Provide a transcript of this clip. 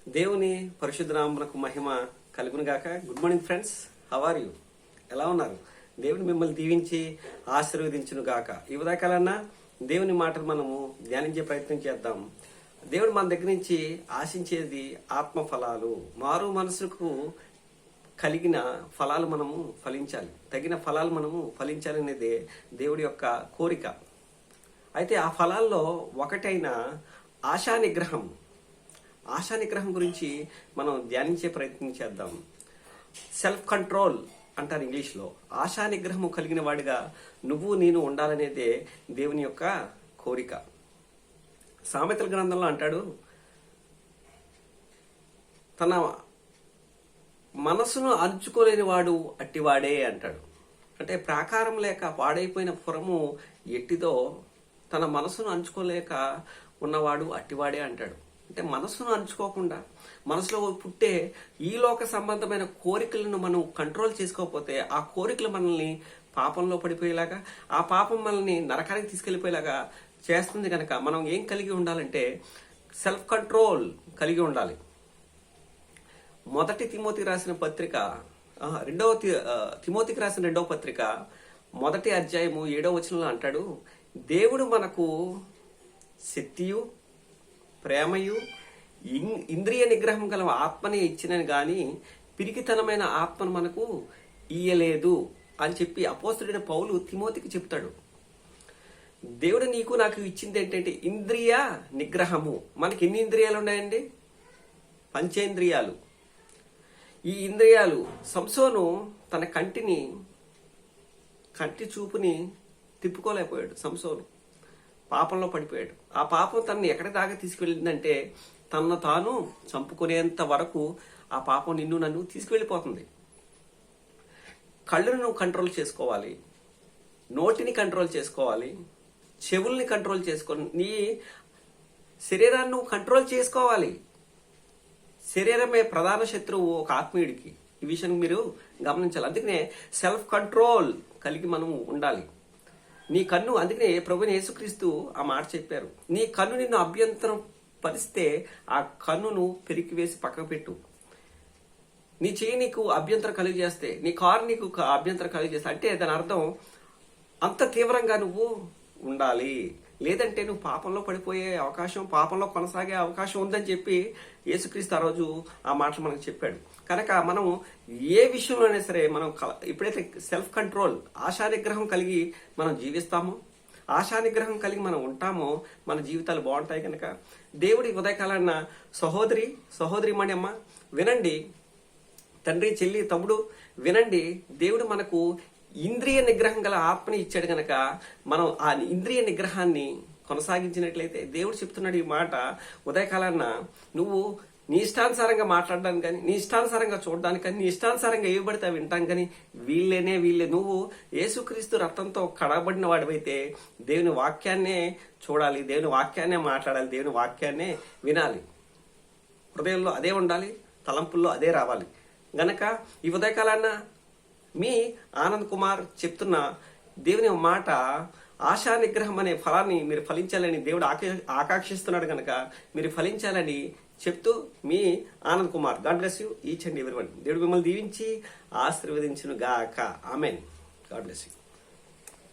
దేవుని పరిశుద్ధ నామమునకు మహిమ కలుగును గాక. Good morning friends, how are you? ఎలా ఉన్నారు? దేవుని మిమ్మల్ని దీవించి ఆశీర్వదించును గాక. ఈ ఉదయకాలన్నా దేవుని మాటలు మనము ధ్యానించే ప్రయత్నం చేద్దాం. దేవుడు మన దగ్గర నుంచి ఆశించేది ఆత్మ ఫలాలు. మారు మనసుకు కలిగిన ఫలాలు మనము ఫలించాలి, తగిన ఫలాలు మనము ఫలించాలనేదే దేవుడి యొక్క కోరిక. అయితే ఆ ఫలాల్లో ఒకటైన ఆశా నిగ్రహం గురించి మనం ధ్యానించే ప్రయత్నం చేద్దాం. సెల్ఫ్ కంట్రోల్ అంటారు ఇంగ్లీష్లో. ఆశా నిగ్రహము కలిగిన వాడిగా నువ్వు నేను ఉండాలనేదే దేవుని యొక్క కోరిక. సామెతల గ్రంథంలో అంటాడు, తన మనసును అంచుకోలేని వాడు అట్టివాడే అంటాడు. అంటే ప్రాకారం లేక పాడైపోయిన పురము ఎట్టిదో తన మనసును అంచుకోలేక ఉన్నవాడు అట్టివాడే అంటాడు. అంటే మనసును అంచుకోకుండా మనసులో పుట్టే ఈ లోక సంబంధమైన కోరికలను మనం కంట్రోల్ చేసుకోకపోతే ఆ కోరికలు మనల్ని పాపంలో పడిపోయేలాగా, ఆ పాపం మనల్ని నరకానికి తీసుకెళ్లిపోయేలాగా చేస్తుంది. కనుక మనం ఏం కలిగి ఉండాలంటే సెల్ఫ్ కంట్రోల్ కలిగి ఉండాలి. మొదటి తిమోతికి రాసిన పత్రిక, తిమోతికి రాసిన 2వ పత్రిక 1వ అధ్యాయము 7వ వచనంలో అంటాడు, దేవుడు మనకు శక్తియు ప్రేమయు ఇంద్రియ నిగ్రహం గల ఆత్మని ఇచ్చినని గాని పిరికితనమైన ఆత్మను మనకు ఇయ్యలేదు అని చెప్పి అపోస్తుడైన పౌలు తిమోతికి చెప్తాడు. దేవుడు నీకు నాకు ఇచ్చింది ఏంటంటే ఇంద్రియ నిగ్రహము. మనకి ఎన్ని ఇంద్రియాలు ఉన్నాయండి? పంచేంద్రియాలు. ఈ ఇంద్రియాలు, సంసోను తన కంటి చూపుని తిప్పుకోలేకపోయాడు. సంసోను పాపంలో పడిపోయాడు. ఆ పాపం తనని ఎక్కడి దాకా తీసుకువెళ్ళిందంటే తనను తాను చంపుకునేంత వరకు ఆ పాపం నిన్ను నన్ను తీసుకువెళ్ళిపోతుంది. కళ్ళను నువ్వు కంట్రోల్ చేసుకోవాలి, నోటిని కంట్రోల్ చేసుకోవాలి, చెవుల్ని కంట్రోల్ చేసుకోవాలి, నీ శరీరాన్ని నువ్వు కంట్రోల్ చేసుకోవాలి. శరీరమే ప్రధాన శత్రువు ఒక ఆత్మీయుడికి. ఈ విషయం మీరు గమనించాలి. అందుకనే సెల్ఫ్ కంట్రోల్ కలిగి మనం ఉండాలి. నీ కన్ను, అందుకనే ప్రభువైన యేసుక్రీస్తు ఆ మాట చెప్పారు, నీ కన్ను నిన్ను అభ్యంతరం పరిస్తే ఆ కన్నును పెరికివేసి పక్కకు పెట్టు. నీ చెయ్యి నీకు అభ్యంతరం కలిగజేస్తే, నీ కారు నీకు అభ్యంతరం కలిగజేస్తే, అంటే దాని అర్థం అంత తీవ్రంగా నువ్వు ఉండాలి. లేదంటే నువ్వు పాపంలో పడిపోయే అవకాశం, పాపంలో కొనసాగే అవకాశం ఉందని చెప్పి యేసుక్రీస్తు ఆ రోజు ఆ మాటలు మనకు చెప్పాడు. కనుక మనం ఏ విషయంలోనే సరే మనం ఎప్పుడైతే సెల్ఫ్ కంట్రోల్, ఆశా నిగ్రహం కలిగి మనం జీవిస్తామో, ఆశా నిగ్రహం కలిగి మనం ఉంటామో మన జీవితాలు బాగుంటాయి. కనుక దేవుడి ఉదయకాలన్న సహోదరి మణి అమ్మ వినండి, తండ్రి చెల్లి తమ్ముడు వినండి, దేవుడు మనకు ఇంద్రియ నిగ్రహం గల ఆత్మని ఇచ్చాడు. కనుక మనం ఆ ఇంద్రియ నిగ్రహాన్ని కొనసాగించినట్లయితే దేవుడు చెప్తున్నాడు ఈ మాట, ఉదయకాలన్న నువ్వు నీ ఇష్టానుసారంగా మాట్లాడడానికి కానీ, నీ ఇష్టానుసారంగా చూడడానికి కానీ, నీ ఇష్టానుసారంగా ఇవ్వబడితే వింటాం కానీ వీళ్ళే నువ్వు యేసుక్రీస్తు రక్తంతో కడగబడిన వాడివైతే దేవుని వాక్యాన్నే చూడాలి, దేవుని వాక్యాన్నే మాట్లాడాలి, దేవుని వాక్యాన్నే వినాలి. హృదయంలో అదే ఉండాలి, తలంపుల్లో అదే రావాలి. గనక ఈ ఉదయకాలన్న మీ ఆనంద్ కుమార్ చెప్తున్న దేవుని మాట, ఆశా నిగ్రహం అనే ఫలాన్ని మీరు ఫలించాలని దేవుడు ఆకాంక్షిస్తున్నాడు. కనుక మీరు ఫలించాలని చెప్తూ మీ Anand Kumar. God bless you each and everyone. దేవుడు మిమ్మల్ని దీవించి ఆశీర్వదించును గాక. ఆమెన్. God bless you.